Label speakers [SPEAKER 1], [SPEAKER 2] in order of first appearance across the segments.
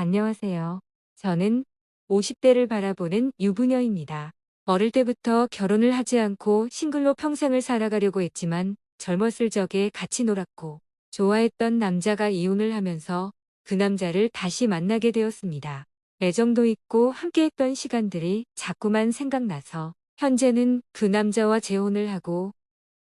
[SPEAKER 1] 안녕하세요. 저는 50대를 바라보는 유부녀입니다. 어릴 때부터 결혼을 하지 않고 싱글로 평생을 살아가려고 했지만 젊었을 적에 같이 놀았고 좋아했던 남자가 이혼을 하면서 그 남자를 다시 만나게 되었습니다. 애정도 있고 함께했던 시간들이 자꾸만 생각나서 현재는 그 남자와 재혼을 하고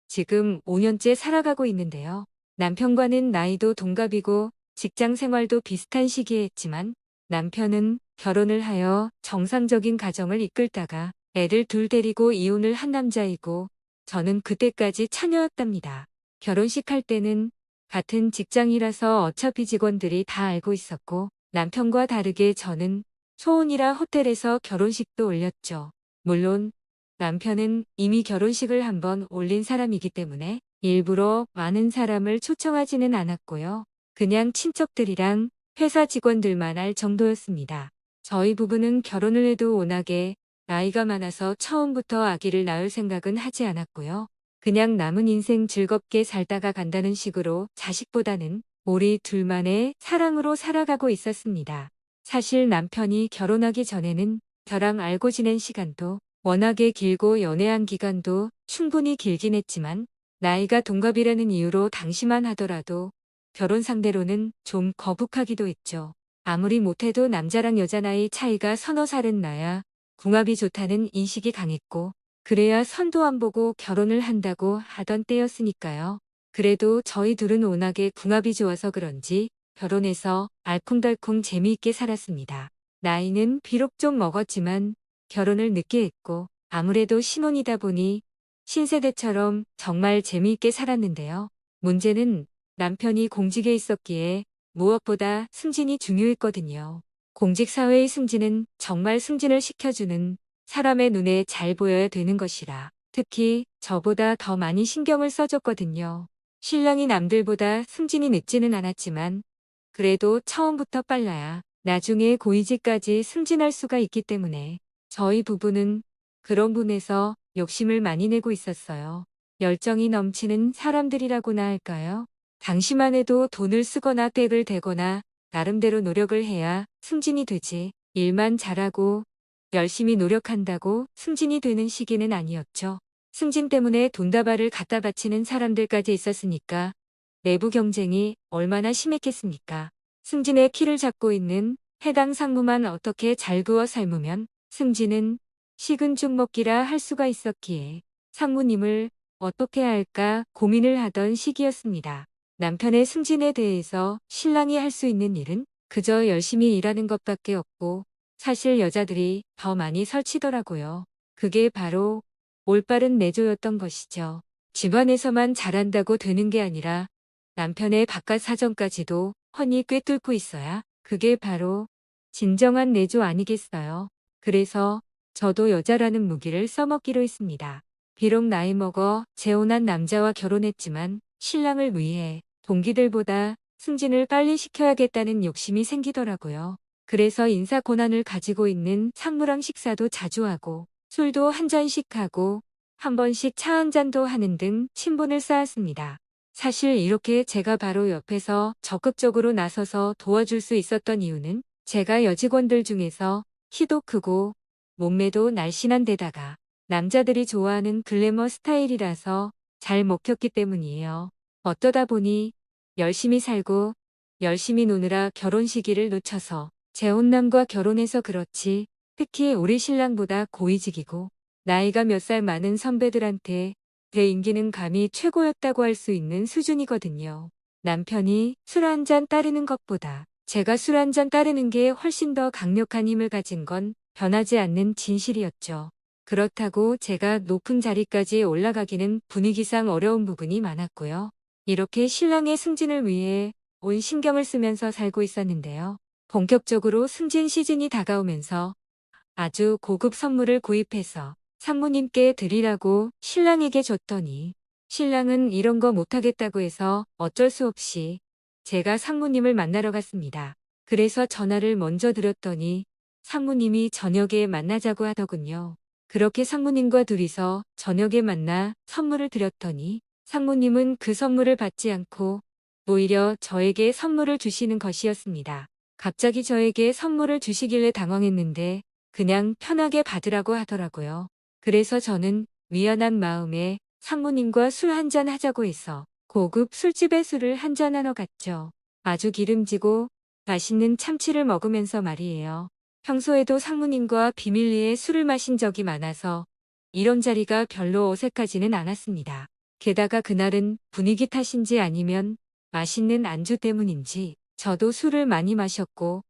[SPEAKER 1] 지금 5년째 살아가고 있는데요. 남편과는 나이도 동갑이고 직장 생활도 비슷한 시기에 했지만 남편은 결혼을 하여 정상적인 가정을 이끌다가 애들 둘 데리고 이혼을 한 남자이고 저는 그때까지 처녀였답니다. 결혼식 할 때는 같은 직장이라서 어차피 직원들이 다 알고 있었고 남편과 다르게 저는 소혼이라 호텔에서 결혼식도 올렸죠. 물론 남편은 이미 결혼식을 한번 올린 사람이기 때문에 일부러 많은 사람을 초청하지는 않았고요. 그냥 친척들이랑 회사 직원들만 알 정도였습니다. 저희 부부는 결혼을 해도 워낙에 나이가 많아서 처음부터 아기를 낳을 생각은 하지 않았고요. 그냥 남은 인생 즐겁게 살다가 간다는 식으로 자식보다는 우리 둘만의 사랑으로 살아가고 있었습니다. 사실 남편이 결혼하기 전에는 저랑 알고 지낸 시간도 워낙에 길고 연애한 기간도 충분히 길긴 했지만 나이가 동갑이라는 이유로 당시만 하더라도 결혼 상대로는 좀 거북하기도 했죠. 아무리 못해도 남자랑 여자 나이 차이가 서너 살은 나야 궁합이 좋다는 인식이 강했고 그래야 선도 안 보고 결혼을 한다고 하던 때였으니까요. 그래도 저희 둘은 워낙에 궁합이 좋아서 그런지 결혼해서 알콩달콩 재미있게 살았습니다. 나이는 비록 좀 먹었지만 결혼을 늦게 했고 아무래도 신혼이다 보니 신세대처럼 정말 재미있게 살았는데요. 문제는 남편이 공직에 있었기에 무엇보다 승진이 중요했거든요. 공직사회의 승진은 정말 승진을 시켜주는 사람의 눈에 잘 보여야 되는 것이라 특히 저보다 더 많이 신경을 써줬거든요. 신랑이 남들보다 승진이 늦지는 않았지만 그래도 처음부터 빨라야 나중에 고위직까지 승진할 수가 있기 때문에 저희 부부는 그런 분에서 욕심을 많이 내고 있었어요. 열정이 넘치는 사람들이라고나 할까요? 당시만 해도 돈을 쓰거나 백을 대거나 나름대로 노력을 해야 승진이 되지. 일만 잘하고 열심히 노력한다고 승진이 되는 시기는 아니었죠. 승진 때문에 돈다발을 갖다 바치는 사람들까지 있었으니까 내부 경쟁이 얼마나 심했겠습니까? 승진의 키를 잡고 있는 해당 상무만 어떻게 잘 구워 삶으면 승진은 식은 죽 먹기라 할 수가 있었기에 상무님을 어떻게 할까 고민을 하던 시기였습니다. 남편의 승진에 대해서 신랑이 할 수 있는 일은 그저 열심히 일하는 것밖에 없고 사실 여자들이 더 많이 설치더라고요. 그게 바로 올바른 내조였던 것이죠. 집안에서만 잘한다고 되는 게 아니라 남편의 바깥 사정까지도 훤히 꿰뚫고 있어야 그게 바로 진정한 내조 아니겠어요. 그래서 저도 여자라는 무기를 써먹기로 했습니다. 비록 나이 먹어 재혼한 남자와 결혼했지만 신랑을 위해 동기들보다 승진을 빨리 시켜야겠다는 욕심이 생기더라고요. 그래서 인사 권한을 가지고 있는 상무랑 식사도 자주 하고 술도 한 잔씩 하고 한 번씩 차 한 잔도 하는 등 친분을 쌓았습니다. 사실 이렇게 제가 바로 옆에서 적극적으로 나서서 도와줄 수 있었던 이유는 제가 여직원들 중에서 키도 크고 몸매도 날씬한 데다가 남자들이 좋아하는 글래머 스타일이라서 잘 먹혔기 때문이에요. 어쩌다 보니 열심히 살고 열심히 노느라 결혼 시기를 놓쳐서 재혼남과 결혼해서 그렇지 특히 우리 신랑보다 고위직이고 나이가 몇 살 많은 선배들한테 제 인기는 감히 최고였다고 할 수 있는 수준이거든요. 남편이 술 한 잔 따르는 것보다 제가 술 한 잔 따르는 게 훨씬 더 강력한 힘을 가진 건 변하지 않는 진실이었죠. 그렇다고 제가 높은 자리까지 올라가기는 분위기상 어려운 부분이 많았고요. 이렇게 신랑의 승진을 위해 온 신경을 쓰면서 살고 있었는데요. 본격적으로 승진 시즌이 다가오면서 아주 고급 선물을 구입해서 상무님께 드리라고 신랑에게 줬더니 신랑은 이런 거 못하겠다고 해서 어쩔 수 없이 제가 상무님을 만나러 갔습니다. 그래서 전화를 먼저 드렸더니 상무님이 저녁에 만나자고 하더군요. 그렇게 상무님과 둘이서 저녁에 만나 선물을 드렸더니 상무님은 그 선물을 받지 않고 오히려 저에게 선물을 주시는 것이었습니다. 갑자기 저에게 선물을 주시길래 당황했는데 그냥 편하게 받으라고 하더라고요. 그래서 저는 미안한 마음에 상무님과 술 한잔 하자고 해서 고급 술집에 술을 한잔하러 갔죠. 아주 기름지고 맛있는 참치를 먹으면서 말이에요. 평소에도 상무님과 비밀리에 술을 마신 적이 많아서 이런 자리가 별로 어색하지는 않았습니다. 게다가 그날은 분위기 탓인지 아니면 맛있는 안주 때문인지 저도 술을 많이 마셨고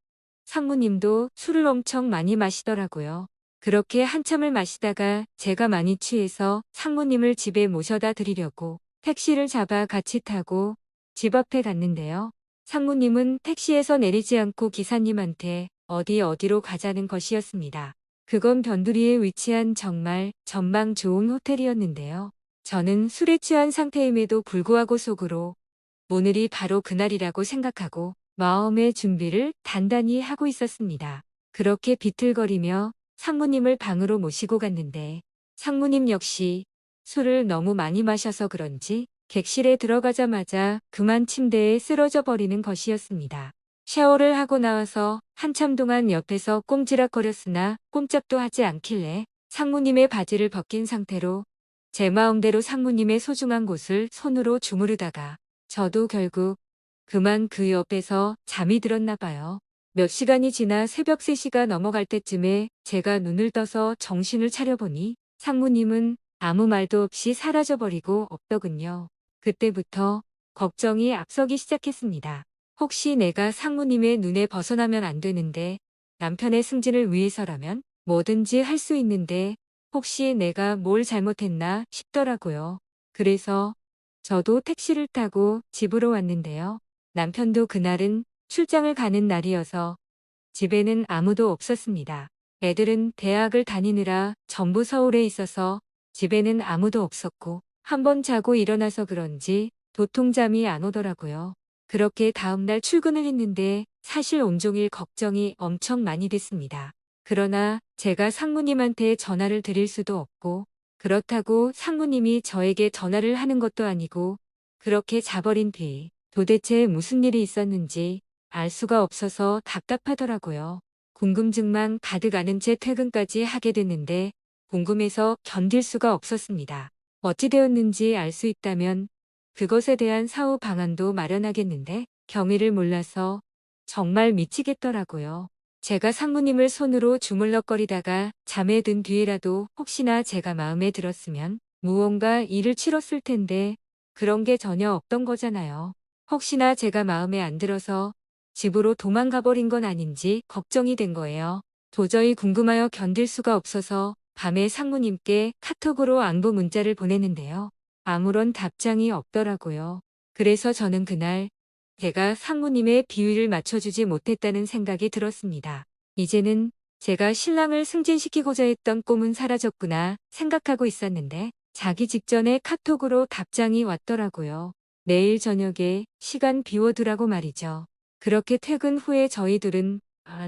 [SPEAKER 1] 상무님도 술을 엄청 많이 마시더라고요. 그렇게 한참을 마시다가 제가 많이 취해서 상무님을 집에 모셔다 드리려고 택시를 잡아 같이 타고 집 앞에 갔는데요. 상무님은 택시에서 내리지 않고 기사님한테 어디로 가자는 것이었습니다. 그건 변두리에 위치한 정말 전망 좋은 호텔이었는데요. 저는 술에 취한 상태임에도 불구하고 속으로 오늘이 바로 그날이라고 생각하고 마음의 준비를 단단히 하고 있었습니다. 그렇게 비틀거리며 상무님을 방으로 모시고 갔는데 상무님 역시 술을 너무 많이 마셔서 그런지 객실에 들어가자마자 그만 침대에 쓰러져 버리는 것이었습니다. 샤워를 하고 나와서 한참 동안 옆에서 꼼지락거렸으나 꼼짝도 하지 않길래 상무님의 바지를 벗긴 상태로 제 마음대로 상무님의 소중한 곳을 손으로 주무르다가 저도 결국 그만 그 옆에서 잠이 들었나 봐요. 몇 시간이 지나 새벽 3시가 넘어갈 때쯤에 제가 눈을 떠서 정신을 차려보니 상무님은 아무 말도 없이 사라져버리고 없더군요. 그때부터 걱정이 앞서기 시작했습니다. 혹시 내가 상무님의 눈에 벗어나면 안 되는데 남편의 승진을 위해서라면 뭐든지 할 수 있는데 혹시 내가 뭘 잘못했나 싶더라고요. 그래서 저도 택시를 타고 집으로 왔는데요. 남편도 그날은 출장을 가는 날이어서 집에는 아무도 없었습니다. 애들은 대학을 다니느라 전부 서울에 있어서 집에는 아무도 없었고 한번 자고 일어나서 그런지 도통 잠이 안 오더라고요. 그렇게 다음날 출근을 했는데 사실 온종일 걱정이 엄청 많이 됐습니다. 그러나 제가 상무님한테 전화를 드릴 수도 없고 그렇다고 상무님이 저에게 전화를 하는 것도 아니고 그렇게 자버린 뒤 도대체 무슨 일이 있었는지 알 수가 없어서 답답하더라고요. 궁금증만 가득 아는 채 퇴근까지 하게 됐는데 궁금해서 견딜 수가 없었습니다. 어찌 되었는지 알 수 있다면 그것에 대한 사후 방안도 마련하겠는데 경위를 몰라서 정말 미치겠더라고요. 제가 상무님을 손으로 주물럭거리다가 잠에 든 뒤에라도 혹시나 제가 마음에 들었으면 무언가 일을 치렀을 텐데 그런 게 전혀 없던 거잖아요. 혹시나 제가 마음에 안 들어서 집으로 도망가 버린 건 아닌지 걱정이 된 거예요. 도저히 궁금하여 견딜 수가 없어서 밤에 상무님께 카톡으로 안부 문자를 보냈는데요. 아무런 답장이 없더라고요. 그래서 저는 그날 제가 상무님의 비위를 맞춰주지 못했다는 생각이 들었습니다. 이제는 제가 신랑을 승진시키고자 했던 꿈은 사라졌구나 생각하고 있었는데 자기 직전에 카톡으로 답장이 왔더라고요. 내일 저녁에 시간 비워두라고 말이죠. 그렇게 퇴근 후에 저희 둘은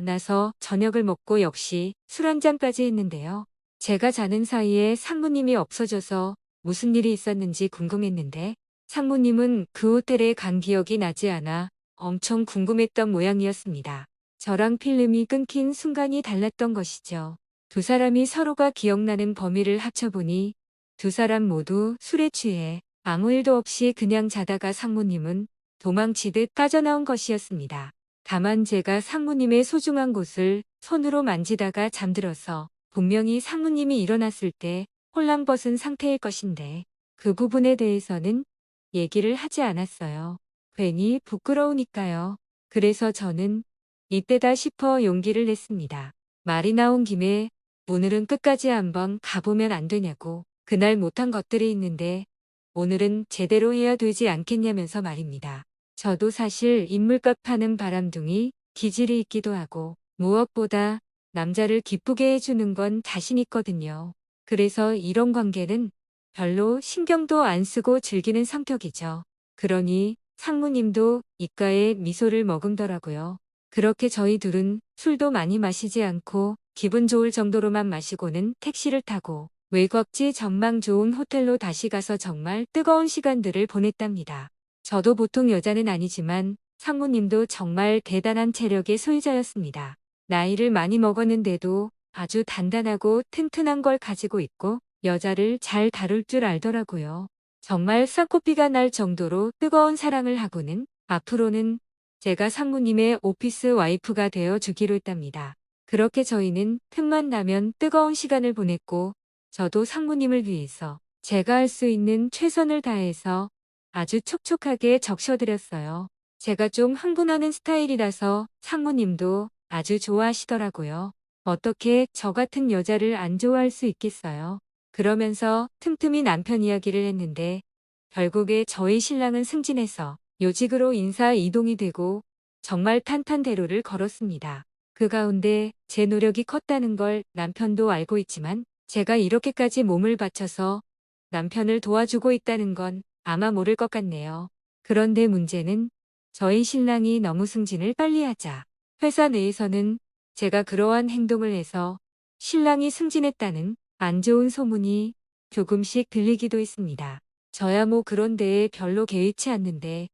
[SPEAKER 1] 나서 저녁을 먹고 역시 술 한잔까지 했는데요. 제가 자는 사이에 상무님이 없어져서 무슨 일이 있었는지 궁금했는데 상무님은 그 호텔에 간 기억이 나지 않아 엄청 궁금했던 모양이었습니다. 저랑 필름이 끊긴 순간이 달랐던 것이죠. 두 사람이 서로가 기억나는 범위를 합쳐보니 두 사람 모두 술에 취해 아무 일도 없이 그냥 자다가 상무님은 도망치듯 빠져나온 것이었습니다. 다만 제가 상무님의 소중한 곳을 손으로 만지다가 잠들어서 분명히 상무님이 일어났을 때 홀랑벗은 상태일 것인데 그 부분에 대해서는 얘기를 하지 않았어요. 괜히 부끄러우니까요. 그래서 저는 이때다 싶어 용기를 냈습니다. 말이 나온 김에 오늘은 끝까지 한번 가보면 안 되냐고. 그날 못한 것들이 있는데 오늘은 제대로 해야 되지 않겠냐면서 말입니다. 저도 사실 인물값 하는 바람둥이 기질이 있기도 하고 무엇보다 남자를 기쁘게 해주는 건 자신 있거든요. 그래서 이런 관계는 별로 신경도 안 쓰고 즐기는 성격이죠. 그러니 상무님도 입가에 미소를 머금더라고요. 그렇게 저희 둘은 술도 많이 마시지 않고 기분 좋을 정도로만 마시고는 택시를 타고 외곽지 전망 좋은 호텔로 다시 가서 정말 뜨거운 시간들을 보냈답니다. 저도 보통 여자는 아니지만 상무님도 정말 대단한 체력의 소유자였습니다. 나이를 많이 먹었는데도 아주 단단하고 튼튼한 걸 가지고 있고 여자를 잘 다룰 줄 알더라고요. 정말 쌍코피가 날 정도로 뜨거운 사랑을 하고는 앞으로는 제가 상무님의 오피스 와이프가 되어 주기로 했답니다. 그렇게 저희는 틈만 나면 뜨거운 시간을 보냈고 저도 상무님을 위해서 제가 할 수 있는 최선을 다해서 아주 촉촉하게 적셔드렸어요. 제가 좀 흥분하는 스타일이라서 상무님도 아주 좋아하시더라고요. 어떻게 저 같은 여자를 안 좋아할 수 있겠어요. 그러면서 틈틈이 남편 이야기를 했는데 결국에 저희 신랑은 승진해서 요직으로 인사 이동이 되고 정말 탄탄대로를 걸었습니다. 그 가운데 제 노력이 컸다는 걸 남편도 알고 있지만 제가 이렇게까지 몸을 바쳐서 남편을 도와주고 있다는 건 아마 모를 것 같네요. 그런데 문제는 저희 신랑이 너무 승진을 빨리 하자 회사 내에서는 제가 그러한 행동을 해서 신랑이 승진했다는 안 좋은 소문이 조금씩 들리기도 했습니다. 저야 뭐 그런 데에 별로 개의치 않는데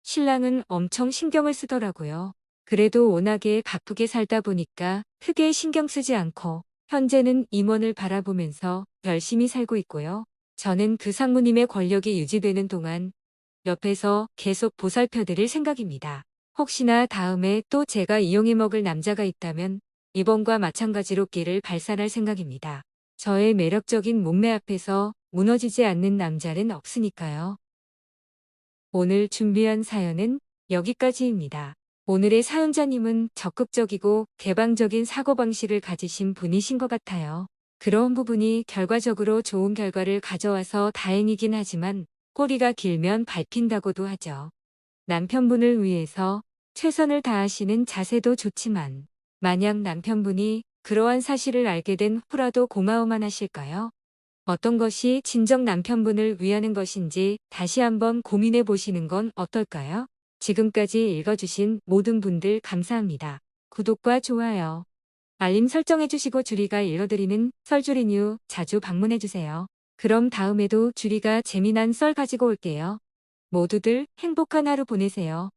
[SPEAKER 1] 신랑은 엄청 신경을 쓰더라고요. 그래도 워낙에 바쁘게 살다 보니까 크게 신경 쓰지 않고 현재는 임원을 바라보면서 열심히 살고 있고요. 저는 그 상무님의 권력이 유지되는 동안 옆에서 계속 보살펴드릴 생각입니다. 혹시나 다음에 또 제가 이용해 먹을 남자가 있다면 이번과 마찬가지로 끼를 발산할 생각입니다. 저의 매력적인 몸매 앞에서 무너지지 않는 남자는 없으니까요. 오늘 준비한 사연은 여기까지입니다. 오늘의 사연자님은 적극적이고 개방적인 사고방식을 가지신 분이신 것 같아요. 그런 부분이 결과적으로 좋은 결과를 가져와서 다행이긴 하지만 꼬리가 길면 밟힌다고도 하죠. 남편분을 위해서 최선을 다하시는 자세도 좋지만 만약 남편분이 그러한 사실을 알게 된 후라도 고마워만 하실까요? 어떤 것이 진정 남편분을 위하는 것인지 다시 한번 고민해 보시는 건 어떨까요? 지금까지 읽어주신 모든 분들 감사합니다. 구독과 좋아요, 알림 설정해 주시고 주리가 읽어드리는 썰주리뉴 자주 방문해 주세요. 그럼 다음에도 주리가 재미난 썰 가지고 올게요. 모두들 행복한 하루 보내세요.